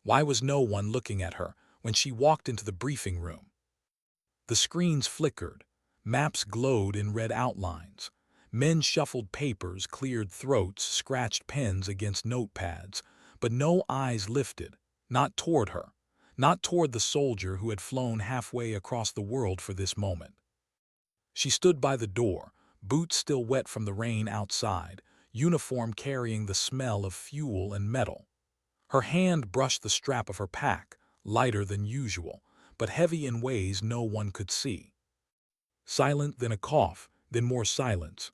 Why was no one looking at her when she walked into the briefing room? The screens flickered. Maps glowed in red outlines. Men shuffled papers, cleared throats, scratched pens against notepads, but no eyes lifted, not toward her, not toward the soldier who had flown halfway across the world for this moment. She stood by the door, boots still wet from the rain outside, uniform carrying the smell of fuel and metal. Her hand brushed the strap of her pack, lighter than usual, but heavy in ways no one could see. Silent, then a cough, then more silence.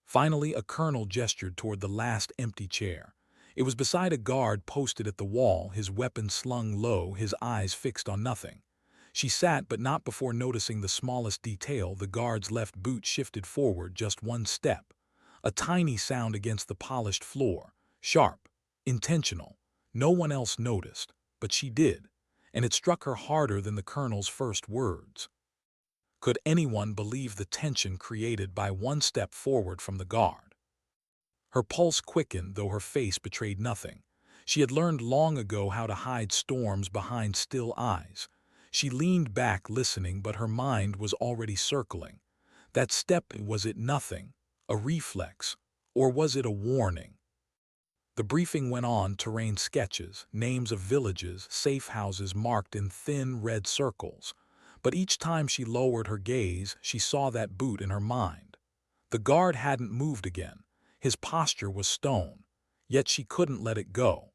Finally, a colonel gestured toward the last empty chair. It was beside a guard posted at the wall, his weapon slung low, his eyes fixed on nothing. She sat, but not before noticing the smallest detail. The guard's left boot shifted forward just one step. A tiny sound against the polished floor. Sharp. Intentional. No one else noticed, but she did, and it struck her harder than the colonel's first words. Could anyone believe the tension created by one step forward from the guard? Her pulse quickened, though her face betrayed nothing. She had learned long ago how to hide storms behind still eyes. She leaned back listening, but her mind was already circling. That step, was it nothing? A reflex? Or was it a warning? The briefing went on, terrain sketches, names of villages, safe houses marked in thin red circles. But each time she lowered her gaze, she saw that boot in her mind. The guard hadn't moved again. His posture was stone, yet she couldn't let it go.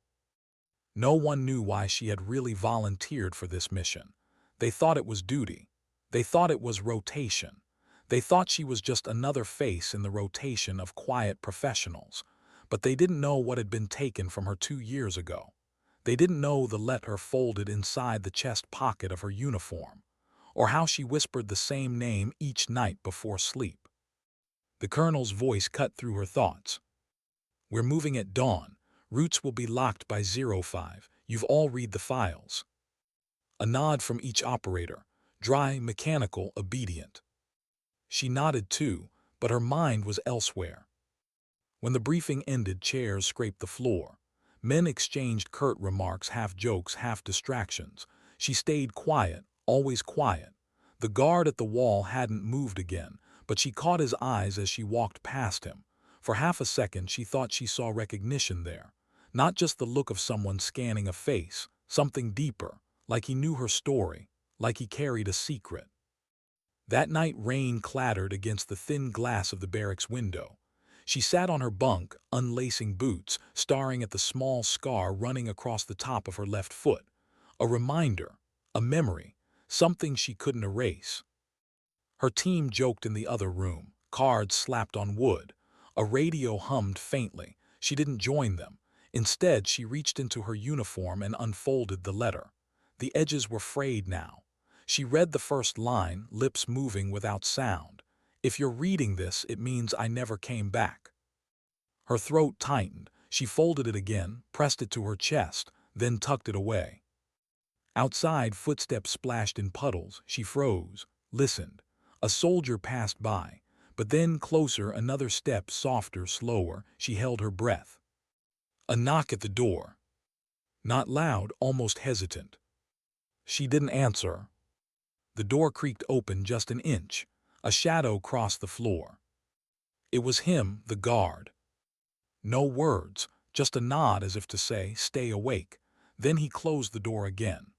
No one knew why she had really volunteered for this mission. They thought it was duty. They thought it was rotation. They thought she was just another face in the rotation of quiet professionals. But they didn't know what had been taken from her 2 years ago. They didn't know the letter folded inside the chest pocket of her uniform, or how she whispered the same name each night before sleep. The colonel's voice cut through her thoughts. "We're moving at dawn. Routes will be locked by 05. You've all read the files." A nod from each operator, dry, mechanical, obedient. She nodded too, but her mind was elsewhere. When the briefing ended, chairs scraped the floor. Men exchanged curt remarks, half jokes, half distractions. She stayed quiet, always quiet. The guard at the wall hadn't moved again, but she caught his eyes as she walked past him. For half a second she thought she saw recognition there. Not just the look of someone scanning a face, something deeper, like he knew her story, like he carried a secret. That night rain clattered against the thin glass of the barracks window. She sat on her bunk, unlacing boots, staring at the small scar running across the top of her left foot. A reminder, a memory, something she couldn't erase. Her team joked in the other room, cards slapped on wood. A radio hummed faintly. She didn't join them. Instead, she reached into her uniform and unfolded the letter. The edges were frayed now. She read the first line, lips moving without sound. "If you're reading this, it means I never came back." Her throat tightened. She folded it again, pressed it to her chest, then tucked it away. Outside, footsteps splashed in puddles. She froze, listened. A soldier passed by, but then closer, another step, softer, slower. She held her breath. A knock at the door. Not loud, almost hesitant. She didn't answer. The door creaked open just an inch. A shadow crossed the floor. It was him, the guard. No words, just a nod as if to say, "Stay awake." Then he closed the door again.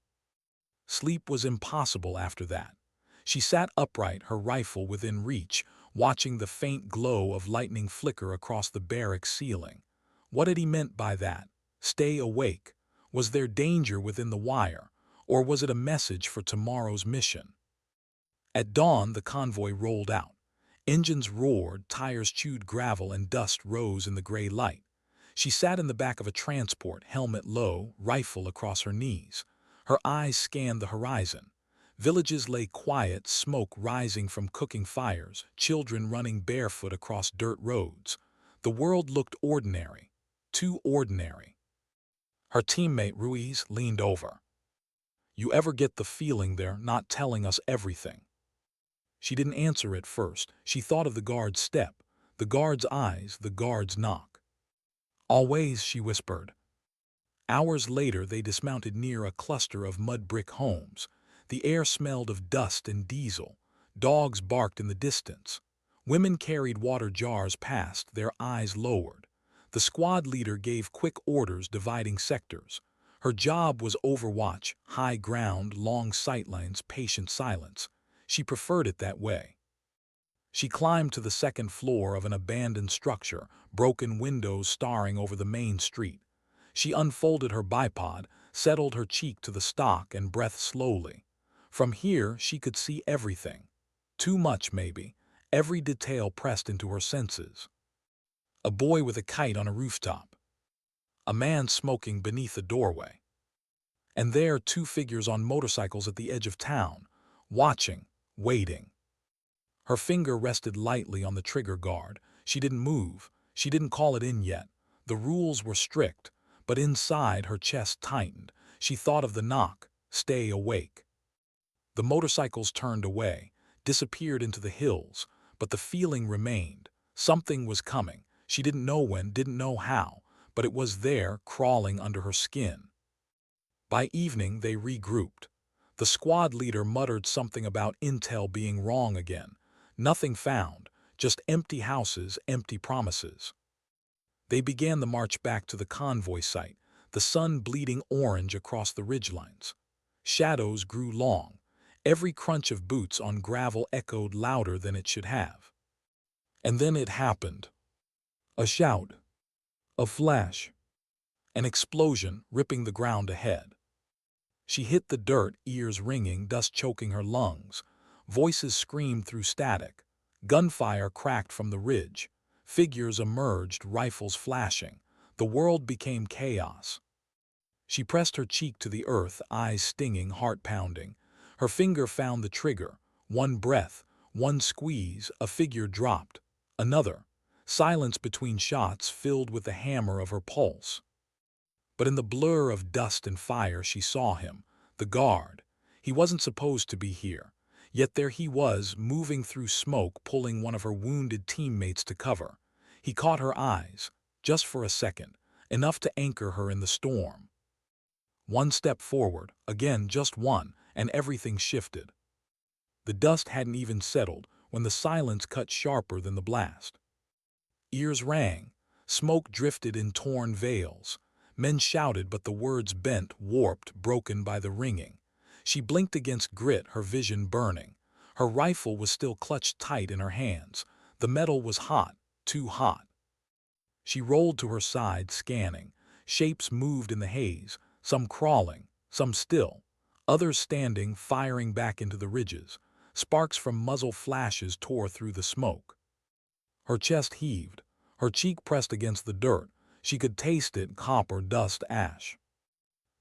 Sleep was impossible after that. She sat upright, her rifle within reach, watching the faint glow of lightning flicker across the barracks ceiling. What had he meant by that? Stay awake. Was there danger within the wire, or was it a message for tomorrow's mission? At dawn, the convoy rolled out. Engines roared, tires chewed gravel, and dust rose in the gray light. She sat in the back of a transport, helmet low, rifle across her knees. Her eyes scanned the horizon. Villages lay quiet, smoke rising from cooking fires, children running barefoot across dirt roads. The world looked ordinary, too ordinary. Her teammate, Ruiz, leaned over. "You ever get the feeling they're not telling us everything?" She didn't answer at first. She thought of the guard's step, the guard's eyes, the guard's knock. "Always," she whispered. Hours later, they dismounted near a cluster of mud-brick homes. The air smelled of dust and diesel. Dogs barked in the distance. Women carried water jars past, their eyes lowered. The squad leader gave quick orders dividing sectors. Her job was overwatch, high ground, long sightlines, patient silence. She preferred it that way. She climbed to the second floor of an abandoned structure, broken windows starring over the main street. She unfolded her bipod, settled her cheek to the stock, and breathed slowly. From here, she could see everything. Too much, maybe. Every detail pressed into her senses. A boy with a kite on a rooftop. A man smoking beneath a doorway. And there, two figures on motorcycles at the edge of town, watching, waiting. Her finger rested lightly on the trigger guard. She didn't move. She didn't call it in yet. The rules were strict, but inside her chest tightened. She thought of the knock, "Stay awake." The motorcycles turned away, disappeared into the hills, but the feeling remained. Something was coming. She didn't know when, didn't know how, but it was there, crawling under her skin. By evening, they regrouped. The squad leader muttered something about intel being wrong again. Nothing found, just empty houses, empty promises. They began the march back to the convoy site, the sun bleeding orange across the ridgelines. Shadows grew long. Every crunch of boots on gravel echoed louder than it should have. And then it happened. A shout. A flash. An explosion, ripping the ground ahead. She hit the dirt, ears ringing, dust choking her lungs. Voices screamed through static. Gunfire cracked from the ridge. Figures emerged, rifles flashing. The world became chaos. She pressed her cheek to the earth, eyes stinging, heart pounding. Her finger found the trigger. One breath, one squeeze, a figure dropped. Another. Silence between shots filled with the hammer of her pulse. But in the blur of dust and fire she saw him, the guard. He wasn't supposed to be here. Yet there he was, moving through smoke, pulling one of her wounded teammates to cover. He caught her eyes, just for a second, enough to anchor her in the storm. One step forward, again just one, and everything shifted. The dust hadn't even settled when the silence cut sharper than the blast. Ears rang, smoke drifted in torn veils. Men shouted, but the words bent, warped, broken by the ringing. She blinked against grit, her vision burning. Her rifle was still clutched tight in her hands. The metal was hot, too hot. She rolled to her side, scanning. Shapes moved in the haze, some crawling, some still, others standing, firing back into the ridges. Sparks from muzzle flashes tore through the smoke. Her chest heaved, her cheek pressed against the dirt. She could taste it, copper, dust, ash.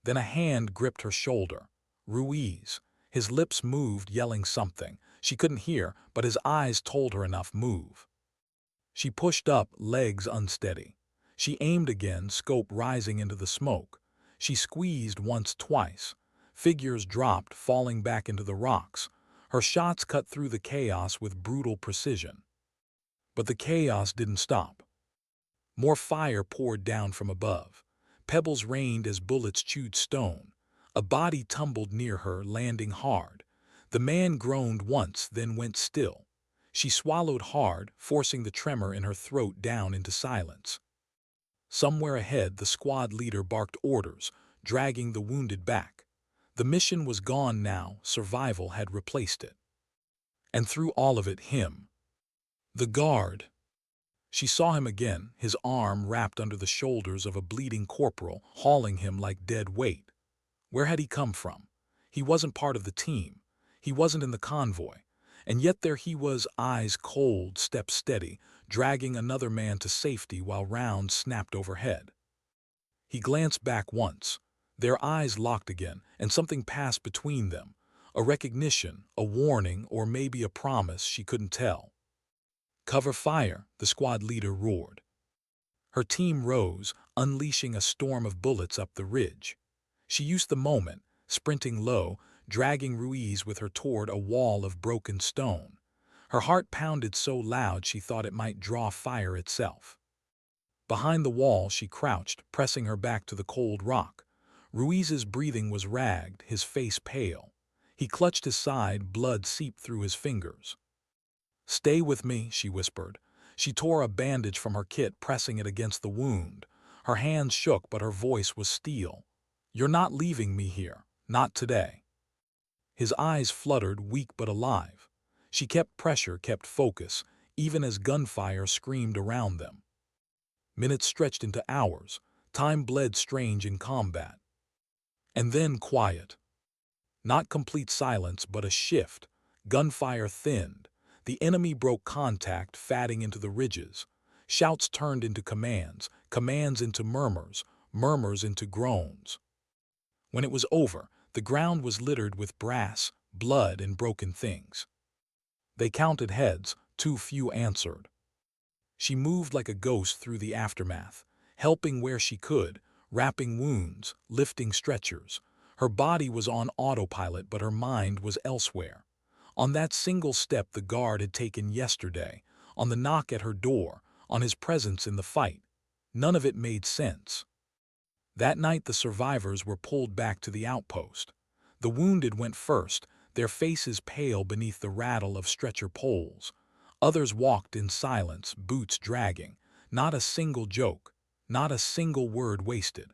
Then a hand gripped her shoulder. Ruiz. His lips moved, yelling something. She couldn't hear, but his eyes told her enough. Move. She pushed up, legs unsteady. She aimed again, scope rising into the smoke. She squeezed once, twice. Figures dropped, falling back into the rocks. Her shots cut through the chaos with brutal precision. But the chaos didn't stop. More fire poured down from above. Pebbles rained as bullets chewed stone. A body tumbled near her, landing hard. The man groaned once, then went still. She swallowed hard, forcing the tremor in her throat down into silence. Somewhere ahead, the squad leader barked orders, dragging the wounded back. The mission was gone now, survival had replaced it. And through all of it, him. The guard. She saw him again, his arm wrapped under the shoulders of a bleeding corporal, hauling him like dead weight. Where had he come from? He wasn't part of the team. He wasn't in the convoy. And yet there he was, eyes cold, steps steady, dragging another man to safety while rounds snapped overhead. He glanced back once. Their eyes locked again, and something passed between them. A recognition, a warning, or maybe a promise, she couldn't tell. "Cover fire," the squad leader roared. Her team rose, unleashing a storm of bullets up the ridge. She used the moment, sprinting low, dragging Ruiz with her toward a wall of broken stone. Her heart pounded so loud she thought it might draw fire itself. Behind the wall she crouched, pressing her back to the cold rock. Ruiz's breathing was ragged, his face pale. He clutched his side, blood seeped through his fingers. "Stay with me," she whispered. She tore a bandage from her kit, pressing it against the wound. Her hands shook, but her voice was steel. "You're not leaving me here. Not today." His eyes fluttered, weak but alive. She kept pressure, kept focus, even as gunfire screamed around them. Minutes stretched into hours. Time bled strange in combat. And then quiet. Not complete silence, but a shift. Gunfire thinned. The enemy broke contact, fatting into the ridges. Shouts turned into commands, commands into murmurs, murmurs into groans. When it was over, the ground was littered with brass, blood, and broken things. They counted heads, too few answered. She moved like a ghost through the aftermath, helping where she could, wrapping wounds, lifting stretchers. Her body was on autopilot, but her mind was elsewhere. On that single step the guard had taken yesterday, on the knock at her door, on his presence in the fight. None of it made sense. That night the survivors were pulled back to the outpost. The wounded went first, their faces pale beneath the rattle of stretcher poles. Others walked in silence, boots dragging. Not a single joke, not a single word wasted.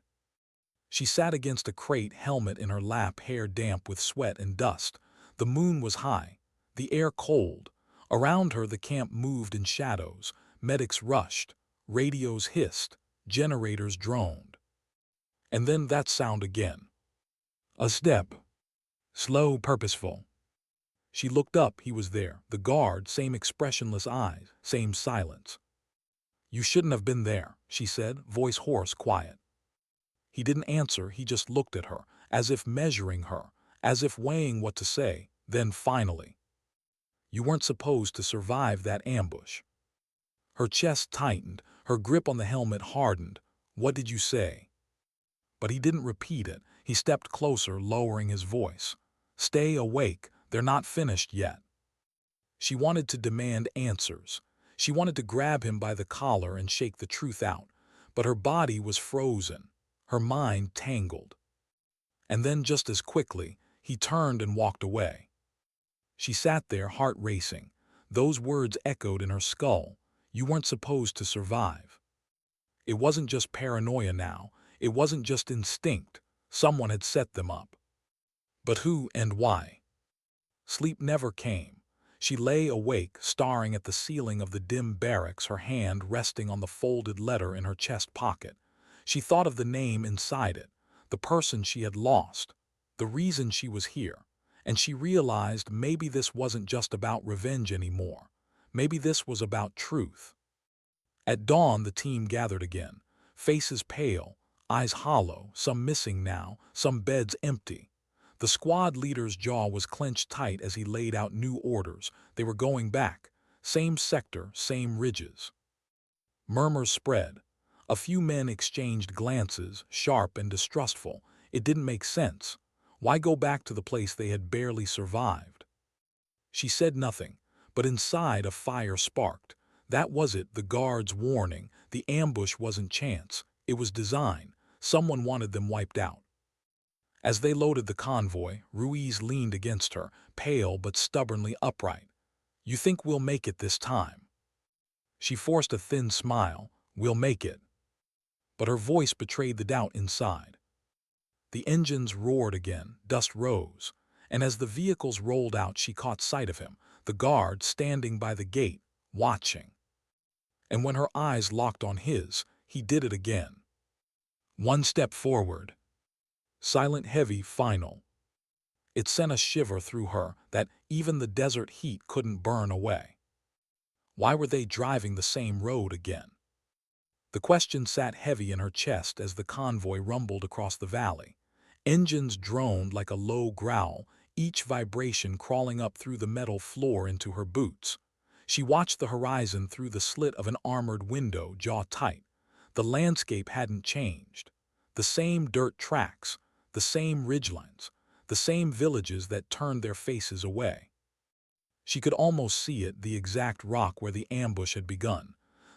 She sat against a crate, helmet in her lap, hair damp with sweat and dust. The moon was high, the air cold. Around her the camp moved in shadows. Medics rushed, radios hissed, generators droned. And then that sound again. A step. Slow, purposeful. She looked up, he was there, the guard, same expressionless eyes, same silence. "You shouldn't have been there," she said, voice hoarse, quiet. He didn't answer, he just looked at her, as if measuring her, as if weighing what to say. Then finally, "You weren't supposed to survive that ambush." Her chest tightened, her grip on the helmet hardened. "What did you say?" But he didn't repeat it. He stepped closer, lowering his voice. "Stay awake. They're not finished yet." She wanted to demand answers. She wanted to grab him by the collar and shake the truth out. But her body was frozen, her mind tangled. And then just as quickly, he turned and walked away. She sat there, heart racing. Those words echoed in her skull. You weren't supposed to survive. It wasn't just paranoia now. It wasn't just instinct. Someone had set them up. But who and why? Sleep never came. She lay awake, staring at the ceiling of the dim barracks, her hand resting on the folded letter in her chest pocket. She thought of the name inside it, the person she had lost, the reason she was here, and she realized maybe this wasn't just about revenge anymore. Maybe this was about truth. At dawn, the team gathered again, faces pale, eyes hollow, some missing now, some beds empty. The squad leader's jaw was clenched tight as he laid out new orders. They were going back. Same sector, same ridges. Murmurs spread. A few men exchanged glances, sharp and distrustful. It didn't make sense. Why go back to the place they had barely survived? She said nothing, but inside a fire sparked. That was it, the guard's warning. The ambush wasn't chance. It was design. Someone wanted them wiped out. As they loaded the convoy, Ruiz leaned against her, pale but stubbornly upright. "You think we'll make it this time?" She forced a thin smile. "We'll make it." But her voice betrayed the doubt inside. The engines roared again, dust rose, and as the vehicles rolled out she caught sight of him, the guard standing by the gate, watching. And when her eyes locked on his, he did it again. One step forward. Silent, heavy, final. It sent a shiver through her that even the desert heat couldn't burn away. Why were they driving the same road again? The question sat heavy in her chest as the convoy rumbled across the valley. Engines droned like a low growl, each vibration crawling up through the metal floor into her boots. She watched the horizon through the slit of an armored window, jaw tight. The landscape hadn't changed. The same dirt tracks, the same ridgelines, the same villages that turned their faces away. She could almost see it, the exact rock where the ambush had begun.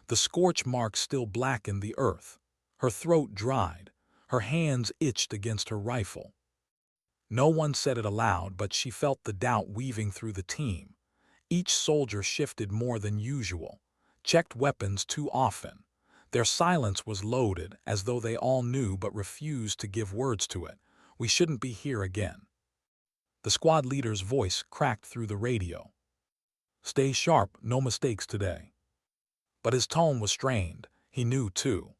The scorch marks still blackened the earth. Her throat dried. Her hands itched against her rifle. No one said it aloud, but she felt the doubt weaving through the team. Each soldier shifted more than usual, checked weapons too often. Their silence was loaded, as though they all knew but refused to give words to it. We shouldn't be here again. The squad leader's voice cracked through the radio. Stay sharp, no mistakes today. But his tone was strained. He knew, too.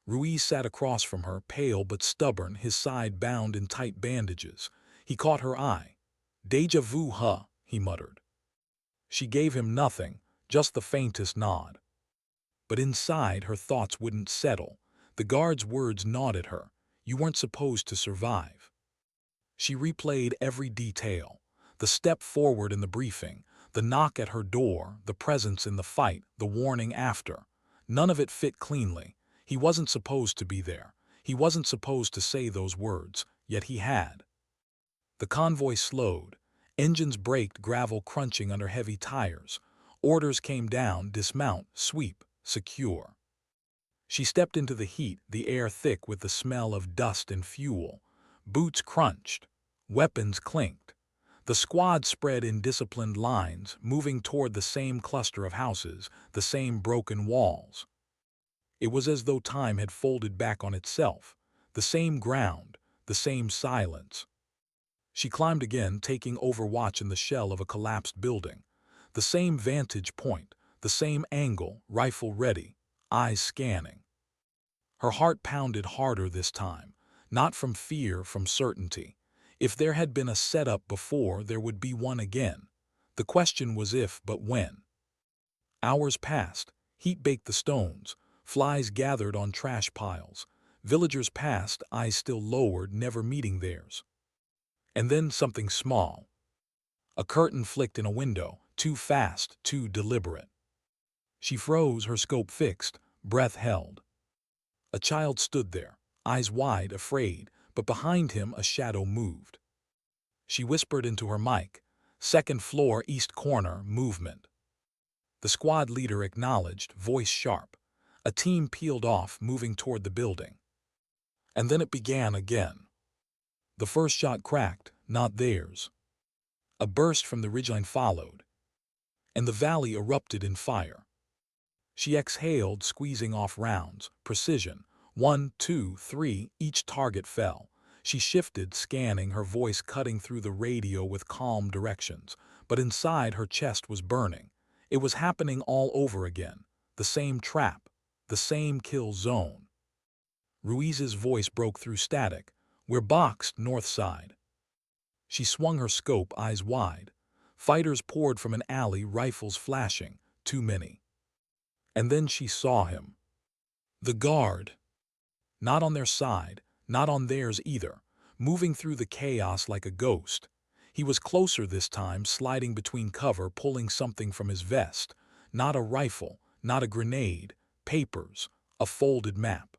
Ruiz sat across from her, pale but stubborn, his side bound in tight bandages. He caught her eye. Deja vu, huh? He muttered. She gave him nothing, just the faintest nod. But inside, her thoughts wouldn't settle. The guard's words gnawed at her. You weren't supposed to survive. She replayed every detail. The step forward in the briefing, the knock at her door, the presence in the fight, the warning after. None of it fit cleanly. He wasn't supposed to be there. He wasn't supposed to say those words, yet he had. The convoy slowed. Engines braked, gravel crunching under heavy tires. Orders came down, dismount, sweep, secure. She stepped into the heat, the air thick with the smell of dust and fuel. Boots crunched. Weapons clinked. The squad spread in disciplined lines, moving toward the same cluster of houses, the same broken walls. It was as though time had folded back on itself. The same ground, the same silence. She climbed again, taking overwatch in the shell of a collapsed building. The same vantage point, the same angle, rifle ready, eyes scanning. Her heart pounded harder this time, not from fear, from certainty. If there had been a setup before, there would be one again. The question was if, but when. Hours passed. Heat baked the stones. Flies gathered on trash piles. Villagers passed, eyes still lowered, never meeting theirs. And then something small. A curtain flicked in a window, too fast, too deliberate. She froze, her scope fixed, breath held. A child stood there, eyes wide, afraid, but behind him a shadow moved. She whispered into her mic, "Second floor, east corner, movement." The squad leader acknowledged, voice sharp. A team peeled off, moving toward the building. And then it began again. The first shot cracked, not theirs. A burst from the ridgeline followed, and the valley erupted in fire. She exhaled, squeezing off rounds, precision. 1, 2, 3, each target fell. She shifted, scanning, her voice cutting through the radio with calm directions. But inside, her chest was burning. It was happening all over again. The same trap, the same kill zone. Ruiz's voice broke through static. We're boxed, north side. She swung her scope, eyes wide. Fighters poured from an alley, rifles flashing, too many. And then she saw him. The guard. Not on their side, not on theirs either, moving through the chaos like a ghost. He was closer this time, sliding between cover, pulling something from his vest. Not a rifle, not a grenade, papers, a folded map.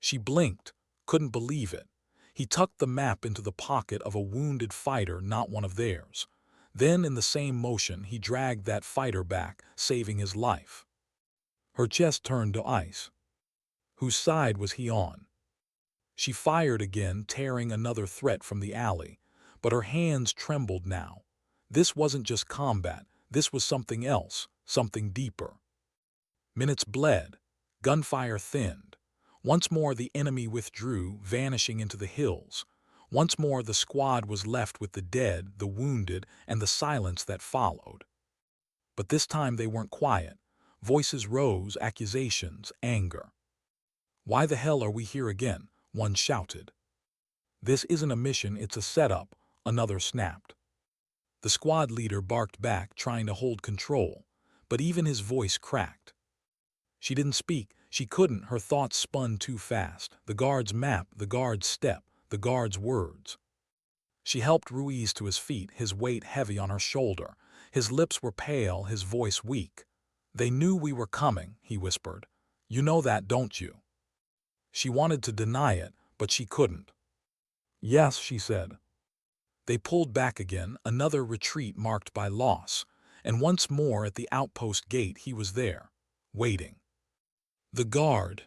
She blinked, couldn't believe it. He tucked the map into the pocket of a wounded fighter, not one of theirs. Then, in the same motion, he dragged that fighter back, saving his life. Her chest turned to ice. Whose side was he on? She fired again, tearing another threat from the alley, but her hands trembled now. This wasn't just combat, this was something else, something deeper. Minutes bled, gunfire thinned. Once more the enemy withdrew, vanishing into the hills. Once more the squad was left with the dead, the wounded, and the silence that followed. But this time they weren't quiet. Voices rose, accusations, anger. "Why the hell are we here again?" one shouted. "This isn't a mission, it's a setup," another snapped. The squad leader barked back, trying to hold control, but even his voice cracked. She didn't speak, she couldn't, her thoughts spun too fast. The guard's map, the guard's step, the guard's words. She helped Ruiz to his feet, his weight heavy on her shoulder. His lips were pale, his voice weak. "They knew we were coming," he whispered. "You know that, don't you?" She wanted to deny it, but she couldn't. "Yes," she said. They pulled back again, another retreat marked by loss, and once more at the outpost gate he was there. waiting. The guard.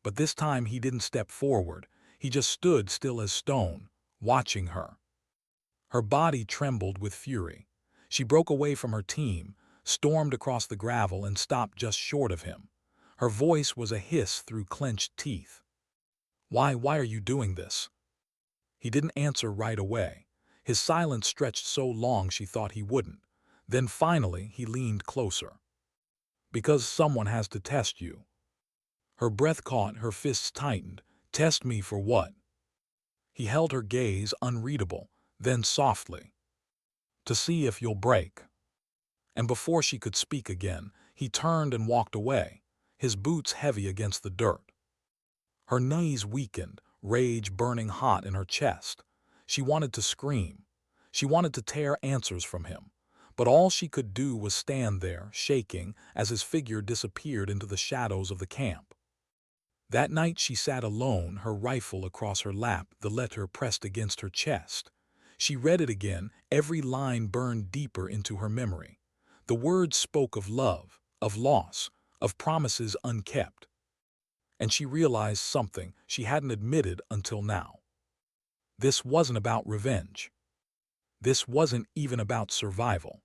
But this time he didn't step forward. He just stood still as stone, watching her. Her body trembled with fury. She broke away from her team, stormed across the gravel, and stopped just short of him. Her voice was a hiss through clenched teeth. Why are you doing this?" He didn't answer right away. His silence stretched so long she thought he wouldn't. Then finally he leaned closer. "Because someone has to test you." Her breath caught, her fists tightened. "Test me for what?" He held her gaze, unreadable, then softly. "To see if you'll break." And before she could speak again, he turned and walked away, his boots heavy against the dirt. Her knees weakened, rage burning hot in her chest. She wanted to scream. She wanted to tear answers from him. But all she could do was stand there, shaking, as his figure disappeared into the shadows of the camp. That night she sat alone, her rifle across her lap, the letter pressed against her chest. She read it again, every line burned deeper into her memory. The words spoke of love, of loss, of promises unkept. And she realized something she hadn't admitted until now. This wasn't about revenge. This wasn't even about survival.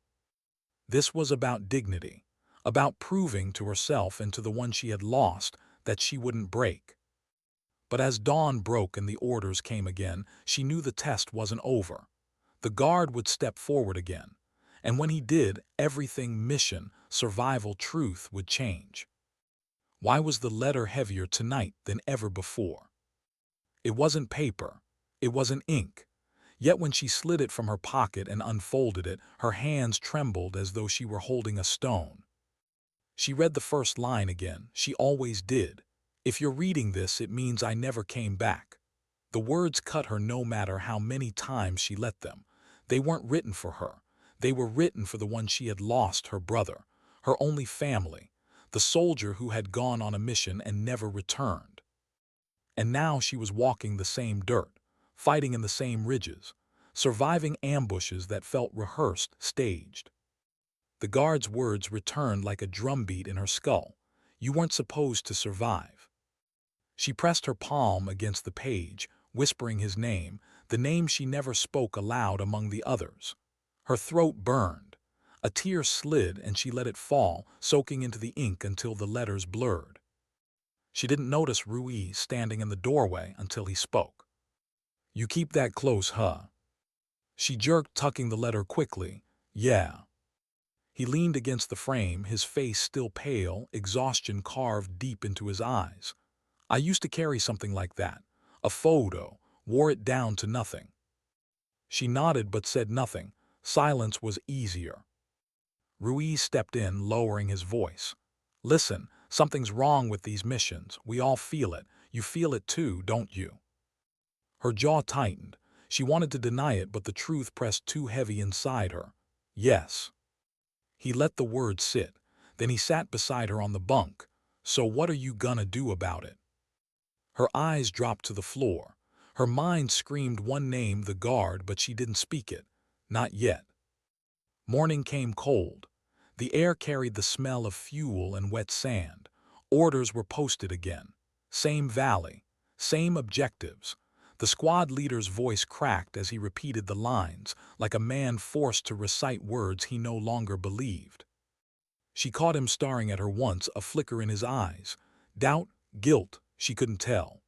This was about dignity, about proving to herself and to the one she had lost that she wouldn't break. But as dawn broke and the orders came again, she knew the test wasn't over. The guard would step forward again. And when he did, everything, mission, survival, truth, would change. Why was the letter heavier tonight than ever before? It wasn't paper. It wasn't ink. Yet when she slid it from her pocket and unfolded it, her hands trembled as though she were holding a stone. She read the first line again. She always did. "If you're reading this, it means I never came back." The words cut her no matter how many times she let them. They weren't written for her. They were written for the one she had lost, her brother, her only family, the soldier who had gone on a mission and never returned. And now she was walking the same dirt, fighting in the same ridges, surviving ambushes that felt rehearsed, staged. The guard's words returned like a drumbeat in her skull. You weren't supposed to survive. She pressed her palm against the page, whispering his name, the name she never spoke aloud among the others. Her throat burned. A tear slid and she let it fall, soaking into the ink until the letters blurred. She didn't notice Ruiz standing in the doorway until he spoke. "You keep that close, huh?" She jerked, tucking the letter quickly. "Yeah." He leaned against the frame, his face still pale, exhaustion carved deep into his eyes. "I used to carry something like that. A photo. Wore it down to nothing." She nodded but said nothing. Silence was easier. Ruiz stepped in, lowering his voice. "Listen, something's wrong with these missions. We all feel it. You feel it too, don't you?" Her jaw tightened. She wanted to deny it, but the truth pressed too heavy inside her. "Yes." He let the words sit. Then he sat beside her on the bunk. "So what are you gonna do about it?" Her eyes dropped to the floor. Her mind screamed one name, the guard, but she didn't speak it. Not yet. Morning came cold. The air carried the smell of fuel and wet sand. Orders were posted again. Same valley. Same objectives. The squad leader's voice cracked as he repeated the lines, like a man forced to recite words he no longer believed. She caught him staring at her once, a flicker in his eyes. Doubt, guilt, she couldn't tell.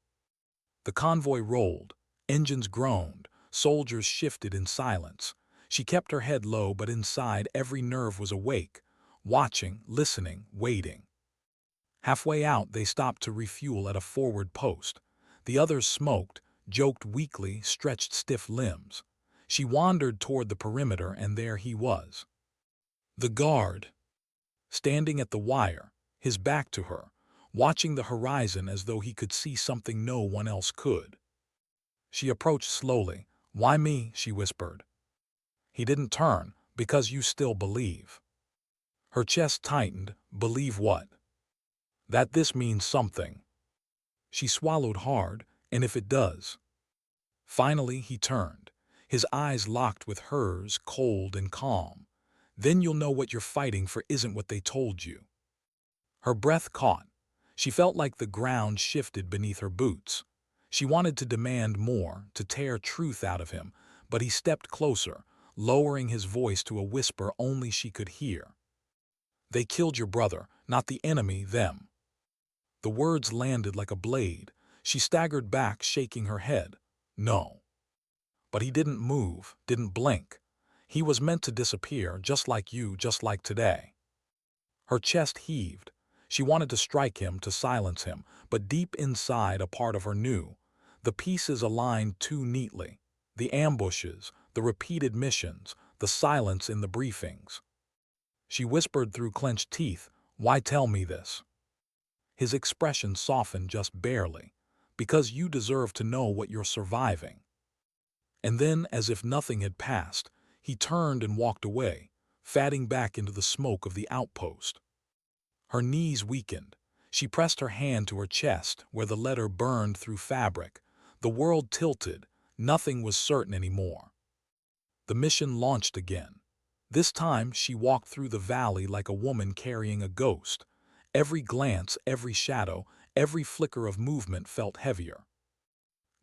The convoy rolled. Engines groaned. Soldiers shifted in silence. She kept her head low, but inside every nerve was awake, watching, listening, waiting. Halfway out, they stopped to refuel at a forward post. The others smoked, joked weakly, stretched stiff limbs. She wandered toward the perimeter, and there he was. The guard, standing at the wire, his back to her, watching the horizon as though he could see something no one else could. She approached slowly. "Why me?" she whispered. He didn't turn. "Because you still believe." Her chest tightened. "Believe what?" "That this means something." She swallowed hard. "And if it does?" Finally he turned. His eyes locked with hers, cold and calm. "Then you'll know what you're fighting for isn't what they told you." Her breath caught. She felt like the ground shifted beneath her boots. She wanted to demand more, to tear truth out of him, but he stepped closer, lowering his voice to a whisper only she could hear. "They killed your brother, not the enemy, them." The words landed like a blade. She staggered back, shaking her head. "No." But he didn't move, didn't blink. He was meant to disappear, just like you, just like today. Her chest heaved. She wanted to strike him, to silence him, but deep inside a part of her knew. The pieces aligned too neatly. The ambushes, the repeated missions, the silence in the briefings. She whispered through clenched teeth, "Why tell me this?" His expression softened just barely. "Because you deserve to know what you're surviving." And then, as if nothing had passed, he turned and walked away, fading back into the smoke of the outpost. Her knees weakened. She pressed her hand to her chest, where the letter burned through fabric. The world tilted. Nothing was certain anymore. The mission launched again. This time she walked through the valley like a woman carrying a ghost. Every glance, every shadow, every flicker of movement felt heavier.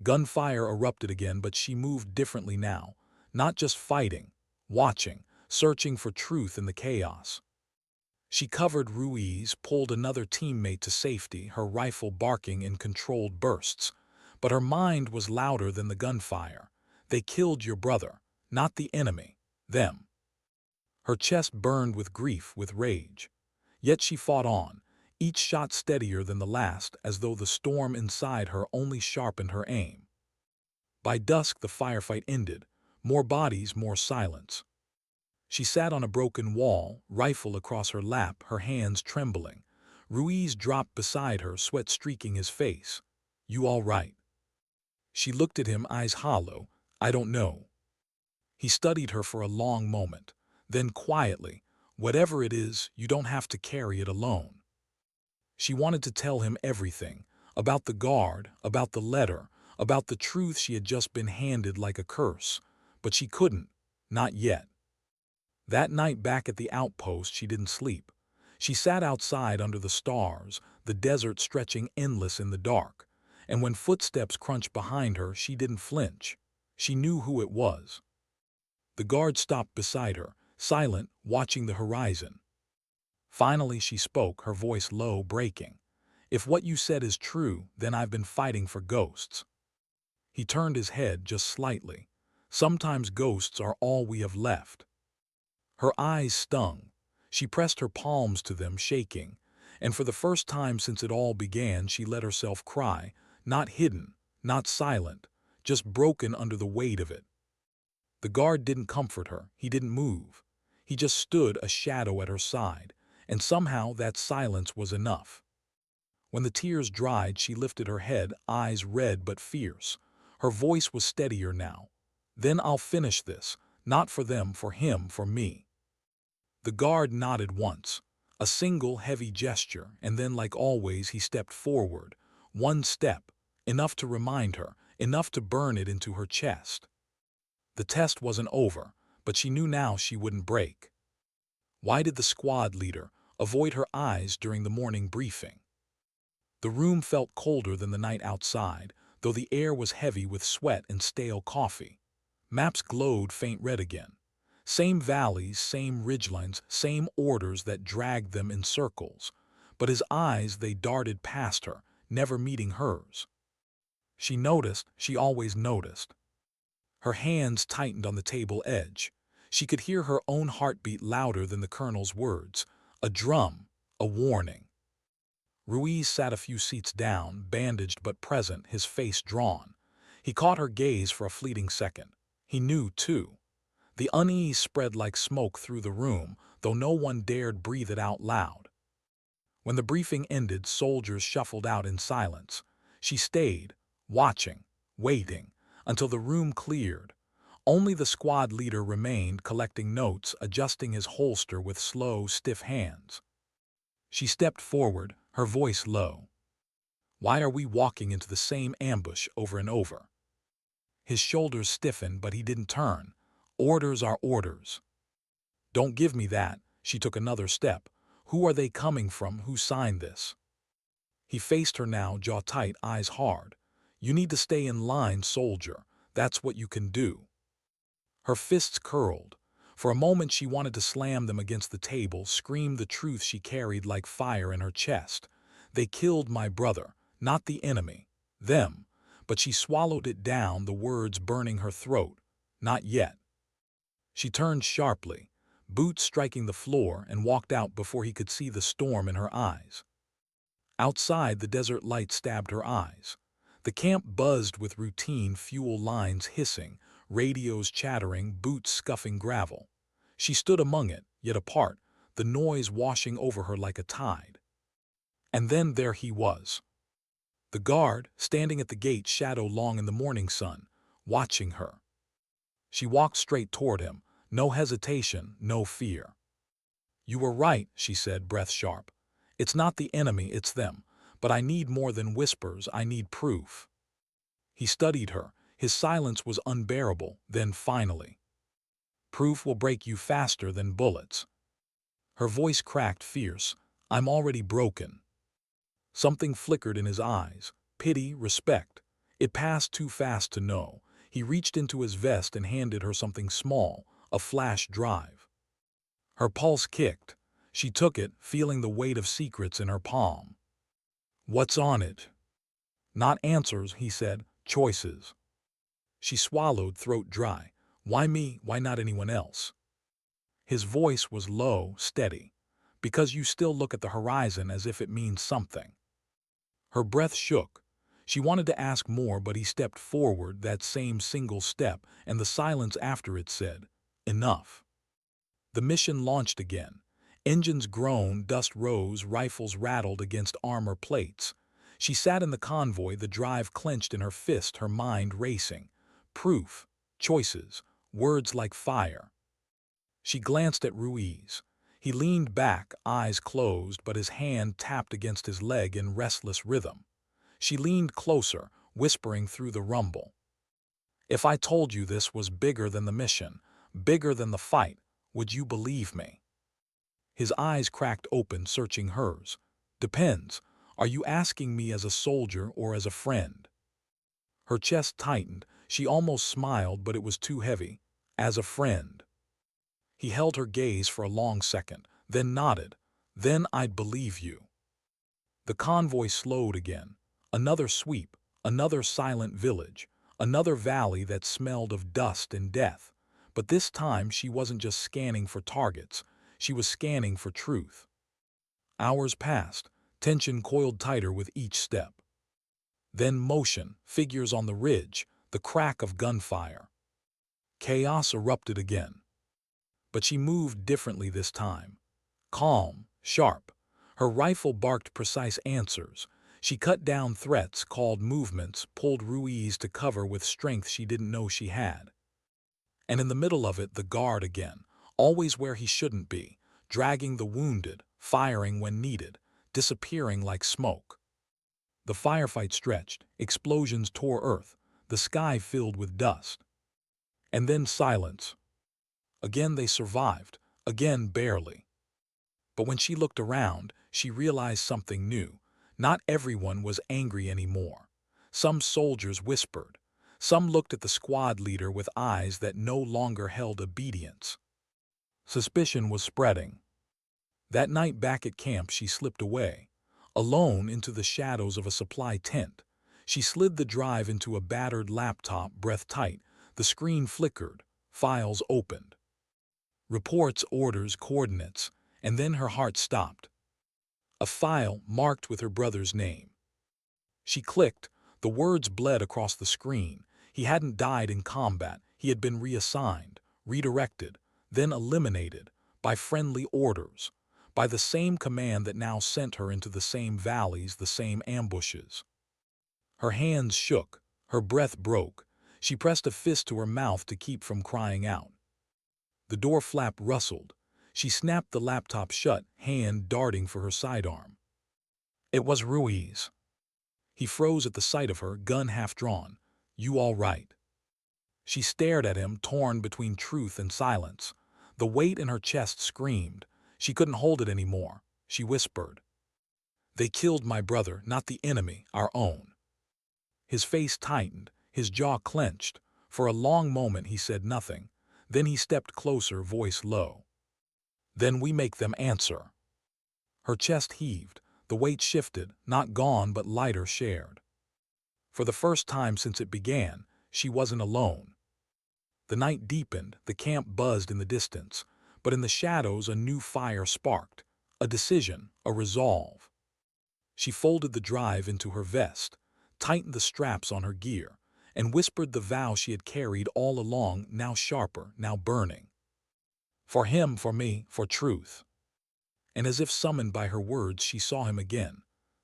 Gunfire erupted again, but she moved differently now. Not just fighting, watching, searching for truth in the chaos. She covered Ruiz, pulled another teammate to safety, her rifle barking in controlled bursts. But her mind was louder than the gunfire. They killed your brother, not the enemy, them. Her chest burned with grief, with rage. Yet she fought on, each shot steadier than the last, as though the storm inside her only sharpened her aim. By dusk the firefight ended. More bodies, more silence. She sat on a broken wall, rifle across her lap, her hands trembling. Ruiz dropped beside her, sweat streaking his face. "You all right?" She looked at him, eyes hollow. "I don't know." He studied her for a long moment. Then quietly, "Whatever it is, you don't have to carry it alone." She wanted to tell him everything, about the guard, about the letter, about the truth she had just been handed like a curse. But she couldn't, not yet. That night back at the outpost she didn't sleep. She sat outside under the stars, the desert stretching endless in the dark. And when footsteps crunched behind her, she didn't flinch. She knew who it was. The guard stopped beside her, silent, watching the horizon. Finally she spoke, her voice low, breaking. "If what you said is true, then I've been fighting for ghosts." He turned his head just slightly. "Sometimes ghosts are all we have left." Her eyes stung. She pressed her palms to them, shaking. And for the first time since it all began, she let herself cry, not hidden, not silent, just broken under the weight of it. The guard didn't comfort her, he didn't move. He just stood, a shadow at her side, and somehow that silence was enough. When the tears dried, she lifted her head, eyes red but fierce. Her voice was steadier now. "Then I'll finish this, not for them, for him, for me." The guard nodded once, a single heavy gesture, and then, like always, he stepped forward. One step, enough to remind her, enough to burn it into her chest. The test wasn't over, but she knew now she wouldn't break. Why did the squad leader avoid her eyes during the morning briefing? The room felt colder than the night outside, though the air was heavy with sweat and stale coffee. Maps glowed faint red again. Same valleys, same ridgelines, same orders that dragged them in circles. But his eyes, they darted past her, never meeting hers. She noticed, she always noticed. Her hands tightened on the table edge. She could hear her own heartbeat louder than the colonel's words. A drum, a warning. Ruiz sat a few seats down, bandaged but present, his face drawn. He caught her gaze for a fleeting second. He knew, too. The unease spread like smoke through the room, though no one dared breathe it out loud. When the briefing ended, soldiers shuffled out in silence. She stayed, watching, waiting, until the room cleared. Only the squad leader remained, collecting notes, adjusting his holster with slow, stiff hands. She stepped forward, her voice low. "Why are we walking into the same ambush over and over?" His shoulders stiffened, but he didn't turn. "Orders are orders." "Don't give me that." She took another step. Who are they coming from? Who signed this? He faced her now, jaw tight, eyes hard. You need to stay in line, soldier. That's what you can do. Her fists curled. For a moment she wanted to slam them against the table, scream the truth she carried like fire in her chest. They killed my brother, not the enemy. Them. But she swallowed it down, the words burning her throat. Not yet. She turned sharply, boots striking the floor, and walked out before he could see the storm in her eyes. Outside, the desert light stabbed her eyes. The camp buzzed with routine, fuel lines hissing, radios chattering, boots scuffing gravel. She stood among it, yet apart, the noise washing over her like a tide. And then there he was. The guard, standing at the gate, shadow long in the morning sun, watching her. She walked straight toward him, no hesitation, no fear. You were right, she said, breath sharp. It's not the enemy, it's them. But I need more than whispers, I need proof. He studied her. His silence was unbearable. Then finally, proof will break you faster than bullets. Her voice cracked, fierce. I'm already broken. Something flickered in his eyes. Pity, respect. It passed too fast to know. He reached into his vest and handed her something small, a flash drive. Her pulse kicked. She took it, feeling the weight of secrets in her palm. What's on it? Not answers, he said, choices. She swallowed, throat dry. Why me? Why not anyone else? His voice was low, steady. Because you still look at the horizon as if it means something. Her breath shook. She wanted to ask more, but he stepped forward, that same single step, and the silence after it said, enough. The mission launched again. Engines groaned, dust rose, rifles rattled against armor plates. She sat in the convoy, the drive clenched in her fist, her mind racing. Proof, choices, words like fire. She glanced at Ruiz. He leaned back, eyes closed, but his hand tapped against his leg in restless rhythm. She leaned closer, whispering through the rumble. If I told you this was bigger than the mission, bigger than the fight, would you believe me? His eyes cracked open, searching hers. Depends. Are you asking me as a soldier or as a friend? Her chest tightened. She almost smiled, but it was too heavy. As a friend. He held her gaze for a long second, then nodded. Then I'd believe you. The convoy slowed again. Another sweep, another silent village, another valley that smelled of dust and death. But this time she wasn't just scanning for targets. She was scanning for truth. Hours passed, tension coiled tighter with each step. Then motion, figures on the ridge, the crack of gunfire. Chaos erupted again. But she moved differently this time. Calm, sharp. Her rifle barked precise answers. She cut down threats, called movements, pulled Ruiz to cover with strength she didn't know she had. And in the middle of it, the guard again, always where he shouldn't be, dragging the wounded, firing when needed, disappearing like smoke. The firefight stretched, explosions tore earth, the sky filled with dust. And then silence. Again they survived, again barely. But when she looked around, she realized something new. Not everyone was angry anymore. Some soldiers whispered. Some looked at the squad leader with eyes that no longer held obedience. Suspicion was spreading. That night back at camp she slipped away, alone into the shadows of a supply tent. She slid the drive into a battered laptop, breath tight. The screen flickered, files opened. Reports, orders, coordinates, and then her heart stopped. A file marked with her brother's name. She clicked, the words bled across the screen. He hadn't died in combat, he had been reassigned, redirected, then eliminated, by friendly orders, by the same command that now sent her into the same valleys, the same ambushes. Her hands shook, her breath broke. She pressed a fist to her mouth to keep from crying out. The door flap rustled. She snapped the laptop shut, hand darting for her sidearm. It was Ruiz. He froze at the sight of her, gun half drawn. You all right? She stared at him, torn between truth and silence. The weight in her chest screamed. She couldn't hold it anymore. she whispered. They killed my brother, not the enemy, our own. His face tightened, his jaw clenched. For a long moment he said nothing. Then he stepped closer, voice low. Then we make them answer. Her chest heaved. The weight shifted, not gone but lighter shared. For the first time since it began, she wasn't alone. The night deepened, the camp buzzed in the distance, but in the shadows a new fire sparked, a decision, a resolve. She folded the drive into her vest, tightened the straps on her gear, and whispered the vow she had carried all along, now sharper, now burning. For him, for me, for truth. And as if summoned by her words, she saw him again.